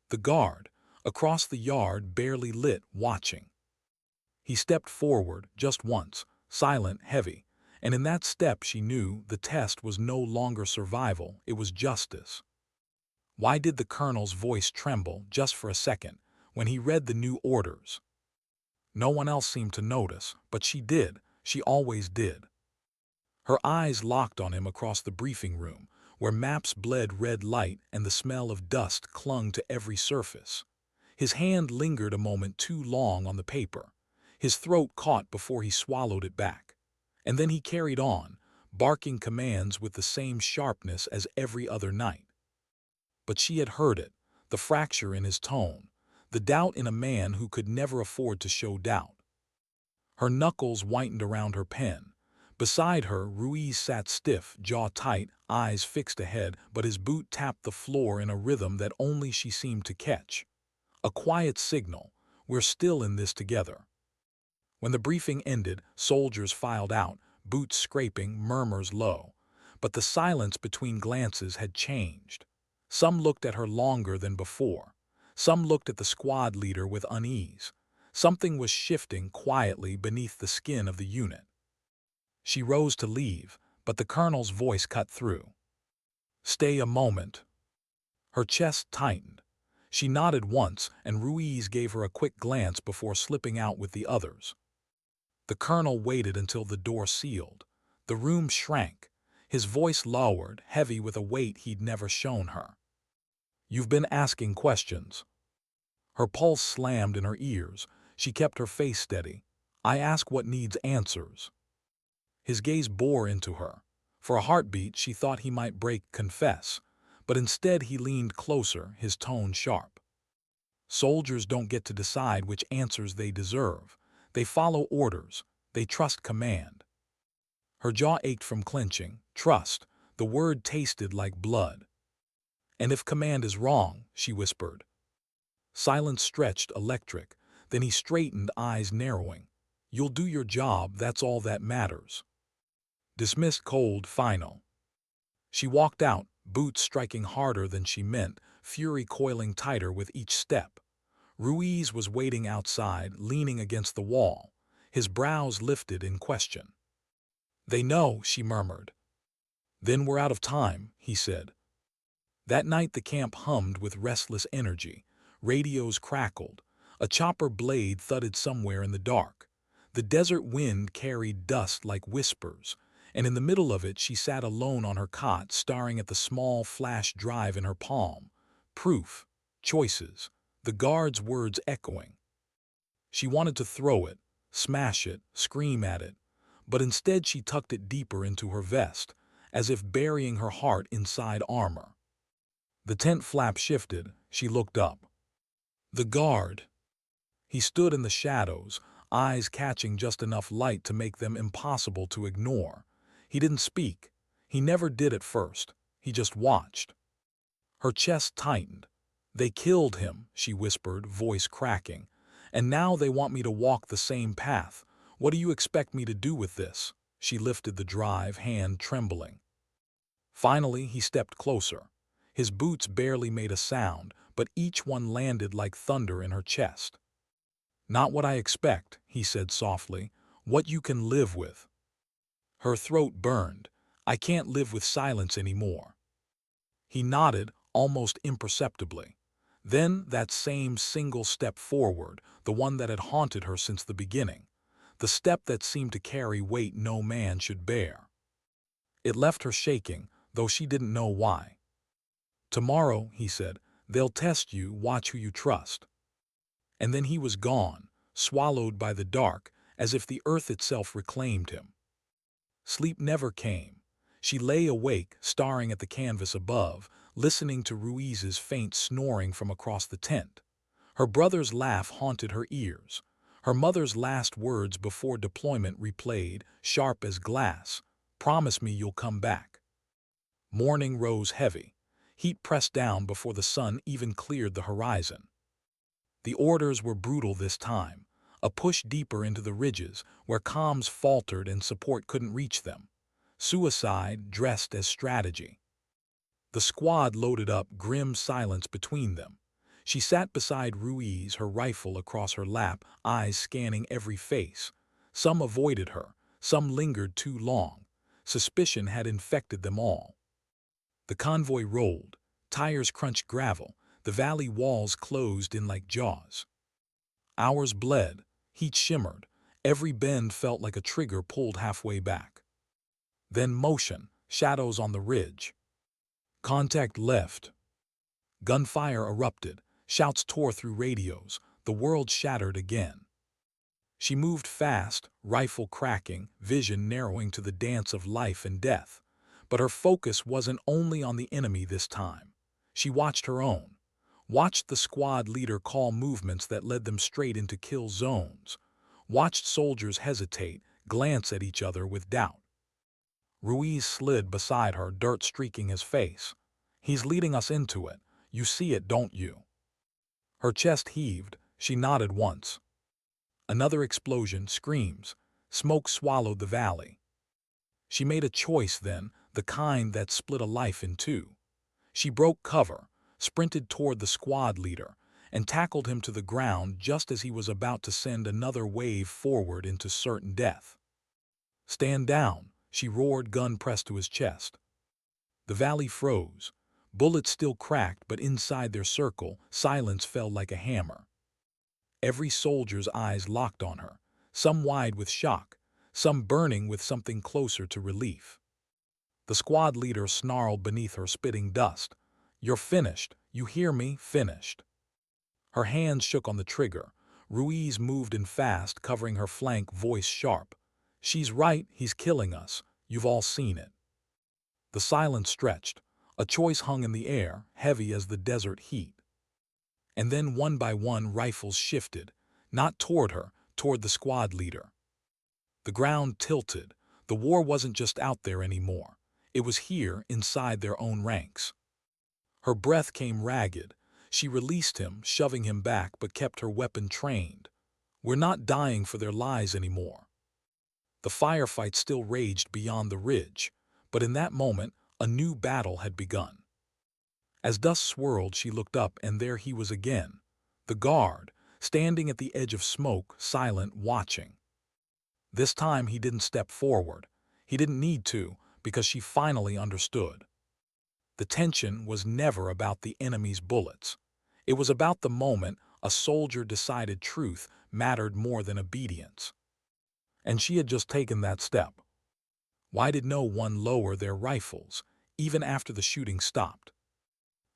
The guard, across the yard, barely lit, watching. He stepped forward, just once, silent, heavy, and in that step she knew the test was no longer survival, it was justice. Why did the colonel's voice tremble just for a second when he read the new orders? No one else seemed to notice, but she did, she always did. Her eyes locked on him across the briefing room, where maps bled red light and the smell of dust clung to every surface. His hand lingered a moment too long on the paper. His throat caught before he swallowed it back. And then he carried on, barking commands with the same sharpness as every other night. But she had heard it, the fracture in his tone, the doubt in a man who could never afford to show doubt. Her knuckles whitened around her pen. Beside her, Ruiz sat stiff, jaw tight, eyes fixed ahead, but his boot tapped the floor in a rhythm that only she seemed to catch. A quiet signal, we're still in this together. When the briefing ended, soldiers filed out, boots scraping, murmurs low. But the silence between glances had changed. Some looked at her longer than before. Some looked at the squad leader with unease. Something was shifting quietly beneath the skin of the unit. She rose to leave, but the colonel's voice cut through. Stay a moment. Her chest tightened. She nodded once, and Ruiz gave her a quick glance before slipping out with the others. The colonel waited until the door sealed. The room shrank. His voice lowered, heavy with a weight he'd never shown her. You've been asking questions. Her pulse slammed in her ears. She kept her face steady. I ask what needs answers. His gaze bore into her. For a heartbeat, she thought he might break, confess. But instead he leaned closer, his tone sharp. Soldiers don't get to decide which answers they deserve. They follow orders. They trust command. Her jaw ached from clenching. Trust. The word tasted like blood. And if command is wrong, she whispered. Silence stretched, electric. Then he straightened, eyes narrowing. You'll do your job, that's all that matters. Dismissed, cold, final. She walked out, boots striking harder than she meant, fury coiling tighter with each step. Ruiz was waiting outside, leaning against the wall, his brows lifted in question. They know, she murmured. Then we're out of time, he said. That night the camp hummed with restless energy. Radios crackled. A chopper blade thudded somewhere in the dark. The desert wind carried dust like whispers, and in the middle of it she sat alone on her cot, staring at the small flash drive in her palm. Proof, choices, the guard's words echoing. She wanted to throw it, smash it, scream at it, but instead she tucked it deeper into her vest, as if burying her heart inside armor. The tent flap shifted. She looked up. The guard. He stood in the shadows, eyes catching just enough light to make them impossible to ignore. He didn't speak. He never did at first. He just watched. Her chest tightened. They killed him, she whispered, voice cracking. And now they want me to walk the same path. What do you expect me to do with this? She lifted the drive, hand trembling. Finally, he stepped closer. His boots barely made a sound, but each one landed like thunder in her chest. Not what I expect, he said softly. What you can live with. Her throat burned. I can't live with silence anymore. He nodded, almost imperceptibly. Then that same single step forward, the one that had haunted her since the beginning. The step that seemed to carry weight no man should bear. It left her shaking, though she didn't know why. Tomorrow, he said, they'll test you, watch who you trust. And then he was gone, swallowed by the dark, as if the earth itself reclaimed him. Sleep never came. She lay awake, staring at the canvas above, listening to Ruiz's faint snoring from across the tent. Her brother's laugh haunted her ears. Her mother's last words before deployment replayed, sharp as glass, "Promise me you'll come back." Morning rose heavy. Heat pressed down before the sun even cleared the horizon. The orders were brutal this time, a push deeper into the ridges where comms faltered and support couldn't reach them. Suicide dressed as strategy. The squad loaded up, grim silence between them. She sat beside Ruiz, her rifle across her lap, eyes scanning every face. Some avoided her, some lingered too long. Suspicion had infected them all. The convoy rolled. Tires crunched gravel. The valley walls closed in like jaws. Hours bled. Heat shimmered. Every bend felt like a trigger pulled halfway back. Then motion, shadows on the ridge. Contact left. Gunfire erupted. Shouts tore through radios. The world shattered again. She moved fast, rifle cracking, vision narrowing to the dance of life and death. But her focus wasn't only on the enemy this time. She watched her own. Watched the squad leader call movements that led them straight into kill zones. Watched soldiers hesitate, glance at each other with doubt. Ruiz slid beside her, dirt streaking his face. "He's leading us into it. You see it, don't you?" Her chest heaved. She nodded once. Another explosion, screams. Smoke swallowed the valley. She made a choice then, the kind that split a life in two. She broke cover, sprinted toward the squad leader, and tackled him to the ground just as he was about to send another wave forward into certain death. "Stand down," she roared, gun pressed to his chest. The valley froze. Bullets still cracked, but inside their circle, silence fell like a hammer. Every soldier's eyes locked on her, some wide with shock, some burning with something closer to relief. The squad leader snarled beneath her, spitting dust. "You're finished. You hear me? Finished." Her hands shook on the trigger. Ruiz moved in fast, covering her flank, voice sharp. "She's right. He's killing us. You've all seen it." The silence stretched. A choice hung in the air, heavy as the desert heat. And then one by one rifles shifted, not toward her, toward the squad leader. The ground tilted. The war wasn't just out there anymore. It was here, inside their own ranks. Her breath came ragged. She released him, shoving him back, but kept her weapon trained. We're not dying for their lives anymore. The firefight still raged beyond the ridge, but in that moment, a new battle had begun. As dust swirled, she looked up, and there he was again. The guard, standing at the edge of smoke, silent, watching. This time he didn't step forward. He didn't need to, because she finally understood. The tension was never about the enemy's bullets. It was about the moment a soldier decided truth mattered more than obedience. And she had just taken that step. Why did no one lower their rifles, even after the shooting stopped?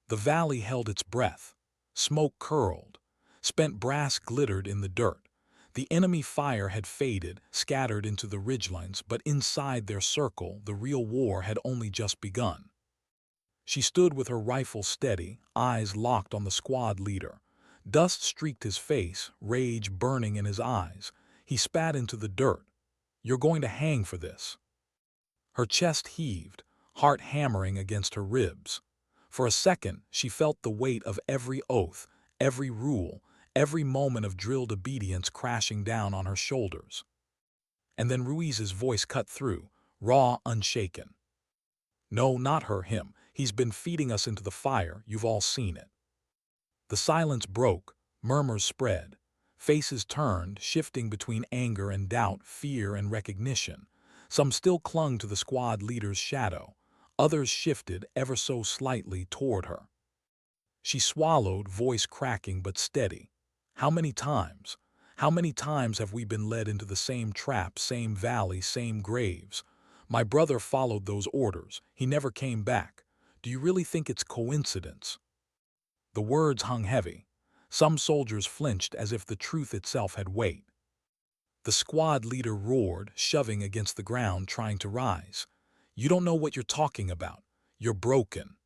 The valley held its breath. Smoke curled. Spent brass glittered in the dirt. The enemy fire had faded, scattered into the ridgelines, but inside their circle, the real war had only just begun. She stood with her rifle steady, eyes locked on the squad leader. Dust streaked his face, rage burning in his eyes. He spat into the dirt. "You're going to hang for this." Her chest heaved, heart hammering against her ribs. For a second, she felt the weight of every oath, every rule, every moment of drilled obedience crashing down on her shoulders. And then Ruiz's voice cut through, raw, unshaken. "No, not her, him. He's been feeding us into the fire. You've all seen it." The silence broke. Murmurs spread. Faces turned, shifting between anger and doubt, fear and recognition. Some still clung to the squad leader's shadow. Others shifted ever so slightly toward her. She swallowed, voice cracking but steady. How many times? How many times have we been led into the same trap, same valley, same graves? My brother followed those orders. He never came back. Do you really think it's coincidence?" The words hung heavy. Some soldiers flinched as if the truth itself had weight. The squad leader roared, shoving against the ground, trying to rise. "You don't know what you're talking about. You're broken."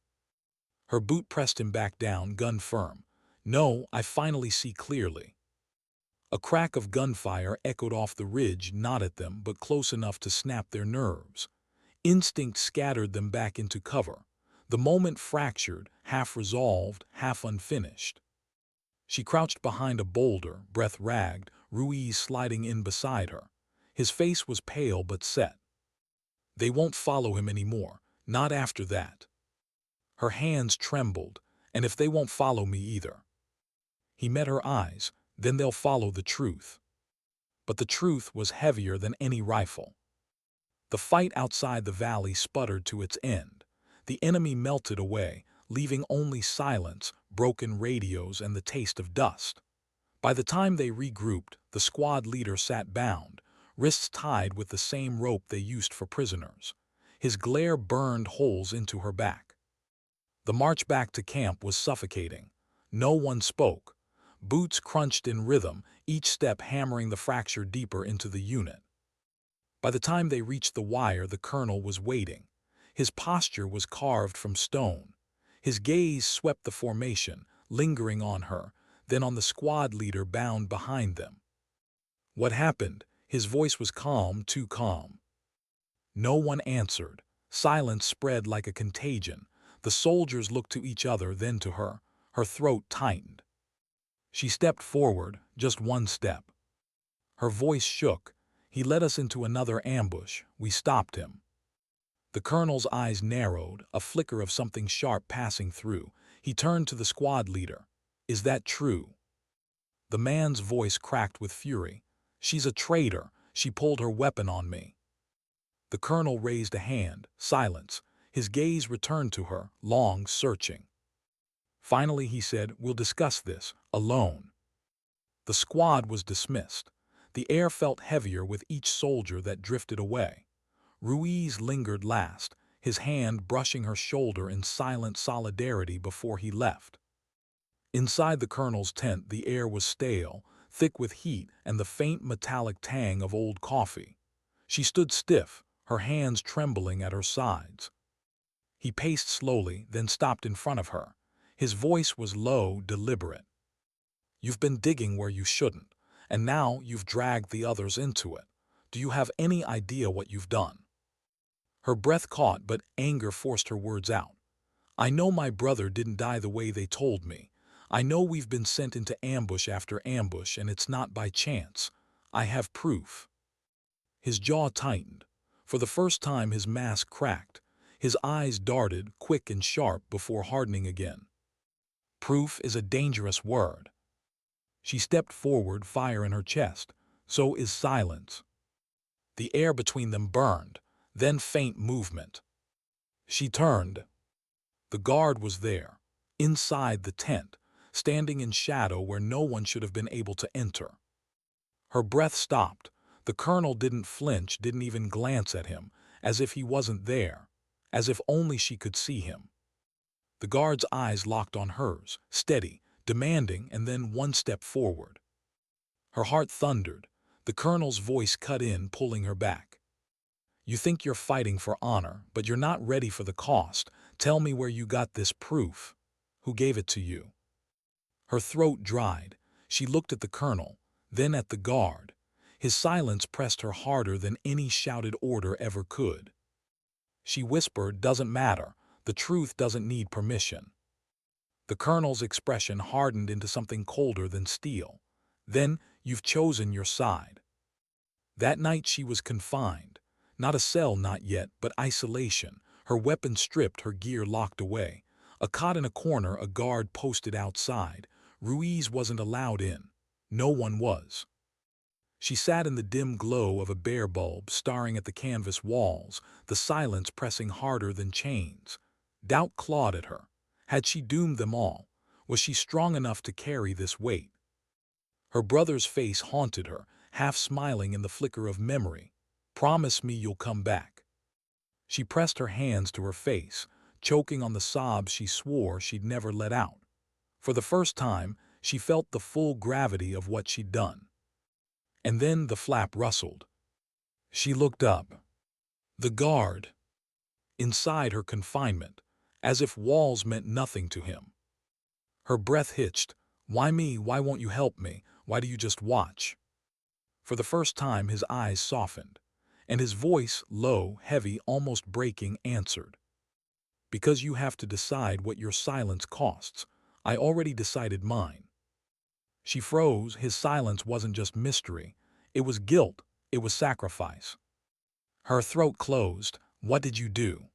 Her boot pressed him back down, gun firm. "No, I finally see clearly." A crack of gunfire echoed off the ridge, not at them, but close enough to snap their nerves. Instinct scattered them back into cover. The moment fractured, half resolved, half unfinished. She crouched behind a boulder, breath ragged, Ruiz sliding in beside her. His face was pale but set. "They won't follow him anymore, not after that." Her hands trembled. "And if they won't follow me either." He met her eyes. "Then they'll follow the truth." But the truth was heavier than any rifle. The fight outside the valley sputtered to its end. The enemy melted away, leaving only silence, broken radios, and the taste of dust. By the time they regrouped, the squad leader sat bound, wrists tied with the same rope they used for prisoners. His glare burned holes into her back. The march back to camp was suffocating. No one spoke. Boots crunched in rhythm, each step hammering the fracture deeper into the unit. By the time they reached the wire, the colonel was waiting. His posture was carved from stone. His gaze swept the formation, lingering on her, then on the squad leader bound behind them. "What happened?" His voice was calm, too calm. No one answered. Silence spread like a contagion. The soldiers looked to each other, then to her. Her throat tightened. She stepped forward, just one step. Her voice shook. "He led us into another ambush. We stopped him." The colonel's eyes narrowed, a flicker of something sharp passing through. He turned to the squad leader. "Is that true?" The man's voice cracked with fury. "She's a traitor. She pulled her weapon on me." The colonel raised a hand. Silence. His gaze returned to her, long, searching. Finally he said, "We'll discuss this, alone." The squad was dismissed. The air felt heavier with each soldier that drifted away. Ruiz lingered last, his hand brushing her shoulder in silent solidarity before he left. Inside the colonel's tent, the air was stale, thick with heat and the faint metallic tang of old coffee. She stood stiff, her hands trembling at her sides. He paced slowly, then stopped in front of her. His voice was low, deliberate. "You've been digging where you shouldn't, and now you've dragged the others into it. Do you have any idea what you've done?" Her breath caught, but anger forced her words out. "I know my brother didn't die the way they told me. I know we've been sent into ambush after ambush, and it's not by chance. I have proof." His jaw tightened. For the first time his mask cracked. His eyes darted, quick and sharp, before hardening again. "Proof is a dangerous word." She stepped forward, fire in her chest. "So is silence." The air between them burned, then faint movement. She turned. The guard was there, inside the tent, standing in shadow where no one should have been able to enter. Her breath stopped. The colonel didn't flinch, didn't even glance at him, as if he wasn't there, as if only she could see him. The guard's eyes locked on hers, steady, demanding, and then one step forward. Her heart thundered. The colonel's voice cut in, pulling her back. "You think you're fighting for honor, but you're not ready for the cost. Tell me where you got this proof. Who gave it to you?" Her throat dried. She looked at the colonel, then at the guard. His silence pressed her harder than any shouted order ever could. She whispered, "Doesn't matter. The truth doesn't need permission." The colonel's expression hardened into something colder than steel. "Then you've chosen your side." That night she was confined. Not a cell, not yet, but isolation. Her weapon stripped, her gear locked away. A cot in a corner, a guard posted outside. Ruiz wasn't allowed in. No one was. She sat in the dim glow of a bare bulb, staring at the canvas walls, the silence pressing harder than chains. Doubt clawed at her. Had she doomed them all? Was she strong enough to carry this weight? Her brother's face haunted her, half smiling in the flicker of memory. "Promise me you'll come back." She pressed her hands to her face. choking on the sobs she swore she'd never let out. For the first time, she felt the full gravity of what she'd done. And then the flap rustled. She looked up. The guard. Inside her confinement, as if walls meant nothing to him. Her breath hitched. Why me? Why won't you help me? Why do you just watch? For the first time, his eyes softened, and his voice, low, heavy, almost breaking, answered. Because you have to decide what your silence costs. I already decided mine. She froze. His silence wasn't just mystery. It was guilt. It was sacrifice. Her throat closed. What did you do?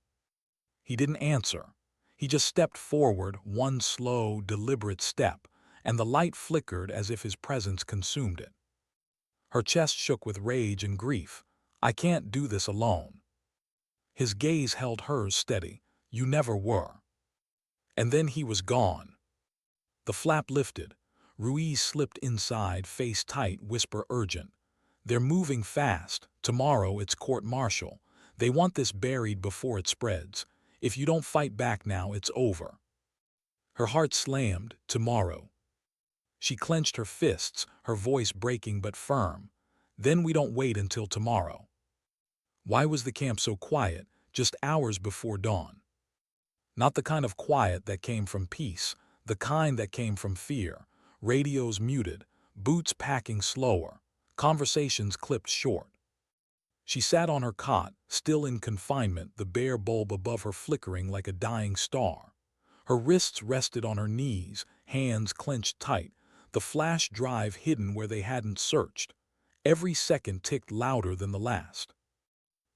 He didn't answer. He just stepped forward, one slow, deliberate step, and the light flickered as if his presence consumed it. Her chest shook with rage and grief. I can't do this alone. His gaze held hers steady. You never were. And then he was gone. The flap lifted. Ruiz slipped inside, face tight, whisper urgent. They're moving fast. Tomorrow it's court-martial. They want this buried before it spreads. If you don't fight back now, it's over. Her heart slammed. Tomorrow. She clenched her fists, her voice breaking but firm. Then we don't wait until tomorrow. Why was the camp so quiet, just hours before dawn? Not the kind of quiet that came from peace, the kind that came from fear. Radios muted, boots packing slower, conversations clipped short. She sat on her cot, still in confinement, the bare bulb above her flickering like a dying star. Her wrists rested on her knees, hands clenched tight, the flash drive hidden where they hadn't searched. Every second ticked louder than the last.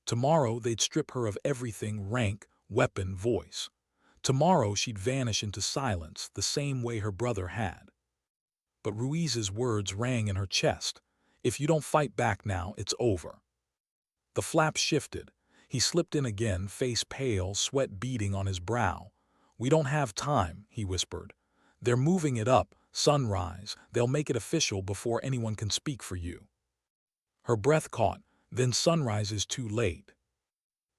Tomorrow they'd strip her of everything, rank, weapon, voice. Tomorrow she'd vanish into silence, the same way her brother had. But Ruiz's words rang in her chest. If you don't fight back now, it's over. The flap shifted. He slipped in again, face pale, sweat beading on his brow. We don't have time, he whispered. They're moving it up, sunrise. They'll make it official before anyone can speak for you. Her breath caught. Then sunrise is too late.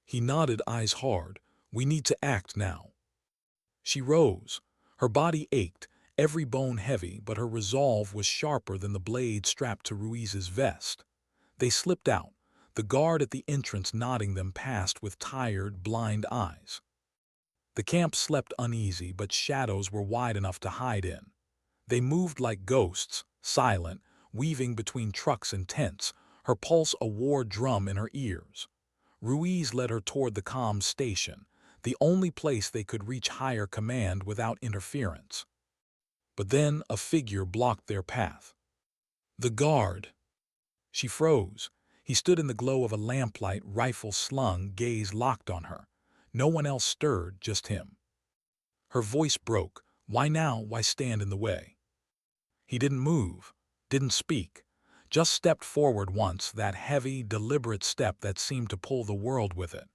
He nodded, eyes hard. We need to act now. She rose. Her body ached, every bone heavy, but her resolve was sharper than the blade strapped to Ruiz's vest. They slipped out, the guard at the entrance nodding them past with tired, blind eyes. The camp slept uneasy, but shadows were wide enough to hide in. They moved like ghosts, silent, weaving between trucks and tents, her pulse a war drum in her ears. Ruiz led her toward the comm station, the only place they could reach higher command without interference. But then a figure blocked their path. The guard. She froze. He stood in the glow of a lamplight, rifle slung, gaze locked on her. No one else stirred, just him. Her voice broke. Why now? Why stand in the way? He didn't move, didn't speak, just stepped forward once, that heavy, deliberate step that seemed to pull the world with it.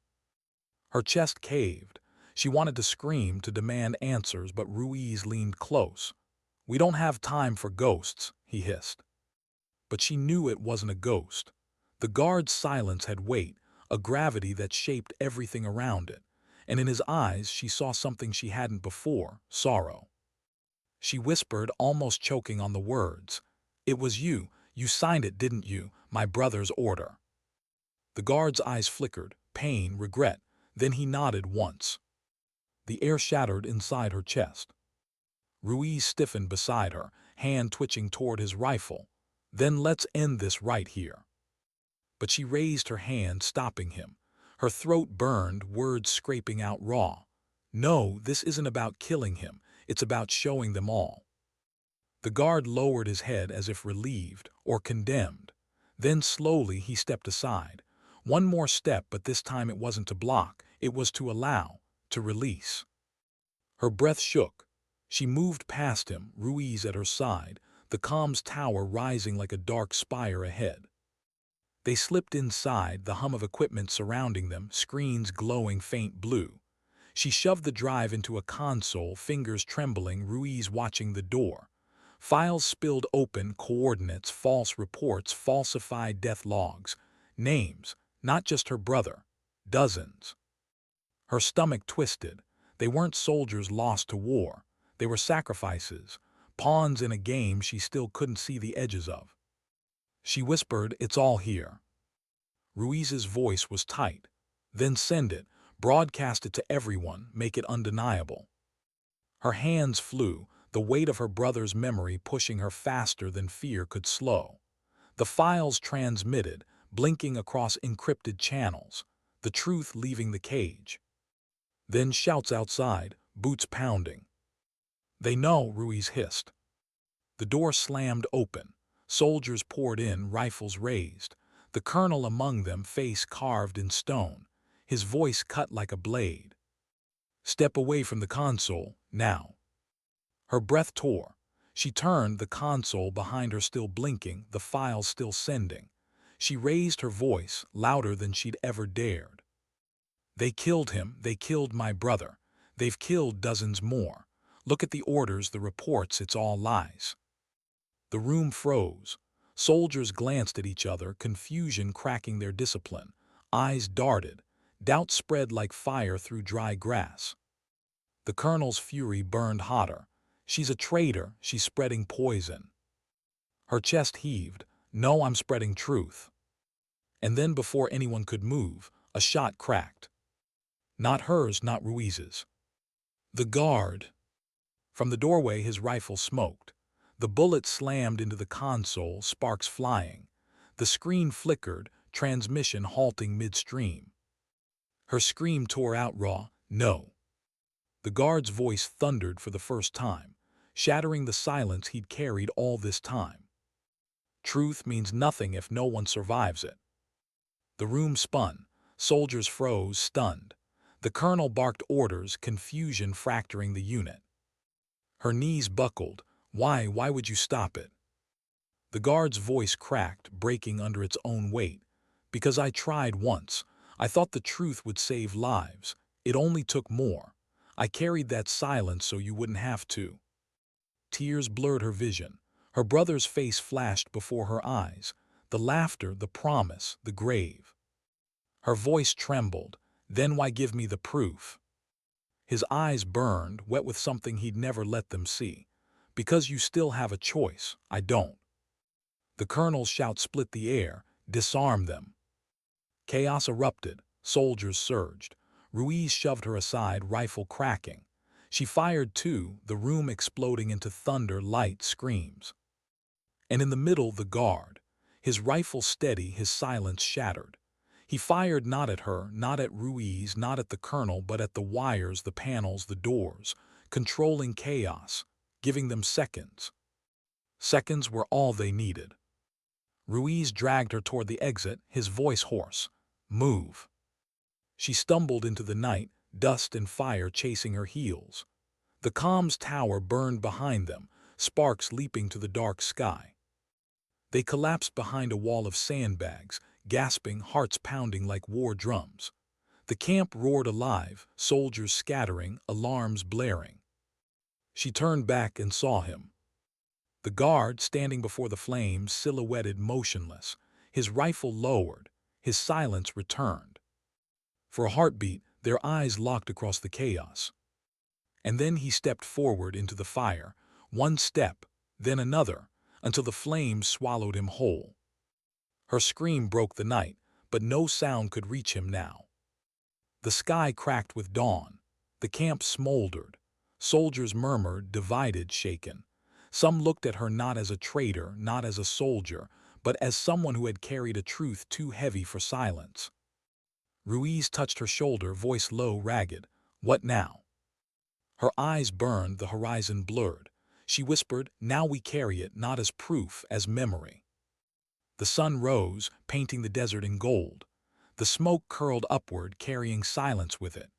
Her chest caved. She wanted to scream, to demand answers, but Ruiz leaned close. We don't have time for ghosts, he hissed. But she knew it wasn't a ghost. The guard's silence had weight, a gravity that shaped everything around it, and in his eyes she saw something she hadn't before, sorrow. She whispered, almost choking on the words. It was you. You signed it, didn't you? My brother's order. The guard's eyes flickered, pain, regret. Then he nodded once. The air shattered inside her chest. Ruiz stiffened beside her, hand twitching toward his rifle. Then let's end this right here. But she raised her hand, stopping him. Her throat burned, words scraping out raw. No, this isn't about killing him. It's about showing them all. The guard lowered his head as if relieved or condemned. Then slowly he stepped aside. One more step, but this time it wasn't to block. It was to allow, to release. Her breath shook. She moved past him, Ruiz at her side, the comms tower rising like a dark spire ahead. They slipped inside, the hum of equipment surrounding them, screens glowing faint blue. She shoved the drive into a console, fingers trembling, Ruiz watching the door. Files spilled open, coordinates, false reports, falsified death logs. Names, not just her brother. Dozens. Her stomach twisted. They weren't soldiers lost to war. They were sacrifices, pawns in a game she still couldn't see the edges of. She whispered, "It's all here." Ruiz's voice was tight. "Then send it, broadcast it to everyone, make it undeniable." Her hands flew, the weight of her brother's memory pushing her faster than fear could slow. The files transmitted, blinking across encrypted channels, the truth leaving the cage. Then shouts outside, boots pounding. "They know," Ruiz hissed. The door slammed open. Soldiers poured in, rifles raised. The colonel among them, face carved in stone, his voice cut like a blade. "Step away from the console, now." Her breath tore. She turned, the console behind her still blinking, the files still sending. She raised her voice, louder than she'd ever dared. "They killed him, they killed my brother. They've killed dozens more. Look at the orders, the reports, it's all lies." The room froze. Soldiers glanced at each other, confusion cracking their discipline. Eyes darted. Doubt spread like fire through dry grass. The colonel's fury burned hotter. "She's a traitor, she's spreading poison." Her chest heaved. "No, I'm spreading truth." And then before anyone could move, a shot cracked. Not hers, not Ruiz's. The guard. From the doorway his rifle smoked. The bullet slammed into the console, sparks flying. The screen flickered, transmission halting midstream. Her scream tore out raw, "No." The guard's voice thundered for the first time, shattering the silence he'd carried all this time. "Truth means nothing if no one survives it." The room spun. Soldiers froze, stunned. The colonel barked orders, confusion fracturing the unit. Her knees buckled. Why would you stop it?" The guard's voice cracked, breaking under its own weight. "Because I tried once. I thought the truth would save lives. It only took more. I carried that silence so you wouldn't have to." Tears blurred her vision. Her brother's face flashed before her eyes. The laughter, the promise, the grave. Her voice trembled. "Then why give me the proof?" His eyes burned, wet with something he'd never let them see. "Because you still have a choice. I don't." The colonel's shout split the air. "Disarm them." Chaos erupted. Soldiers surged. Ruiz shoved her aside, rifle cracking. She fired too, the room exploding into thunder, light, screams. And in the middle, the guard. His rifle steady, his silence shattered. He fired not at her, not at Ruiz, not at the colonel, but at the wires, the panels, the doors, controlling chaos, giving them seconds. Seconds were all they needed. Ruiz dragged her toward the exit, his voice hoarse. "Move." She stumbled into the night, dust and fire chasing her heels. The comms tower burned behind them, sparks leaping to the dark sky. They collapsed behind a wall of sandbags, gasping, hearts pounding like war drums. The camp roared alive, soldiers scattering, alarms blaring. She turned back and saw him. The guard, standing before the flames, silhouetted, motionless, his rifle lowered, his silence returned. For a heartbeat, their eyes locked across the chaos. And then he stepped forward into the fire, one step, then another, until the flames swallowed him whole. Her scream broke the night, but no sound could reach him now. The sky cracked with dawn. The camp smoldered. Soldiers murmured, divided, shaken. Some looked at her not as a traitor, not as a soldier, but as someone who had carried a truth too heavy for silence. Ruiz touched her shoulder, voice low, ragged. "What now?" Her eyes burned, the horizon blurred. She whispered, "Now we carry it, not as proof, as memory." The sun rose, painting the desert in gold. The smoke curled upward, carrying silence with it.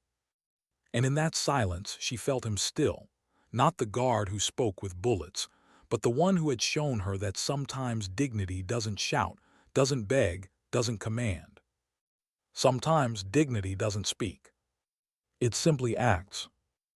And in that silence she felt him still, not the guard who spoke with bullets, but the one who had shown her that sometimes dignity doesn't shout, doesn't beg, doesn't command. Sometimes dignity doesn't speak. It simply acts.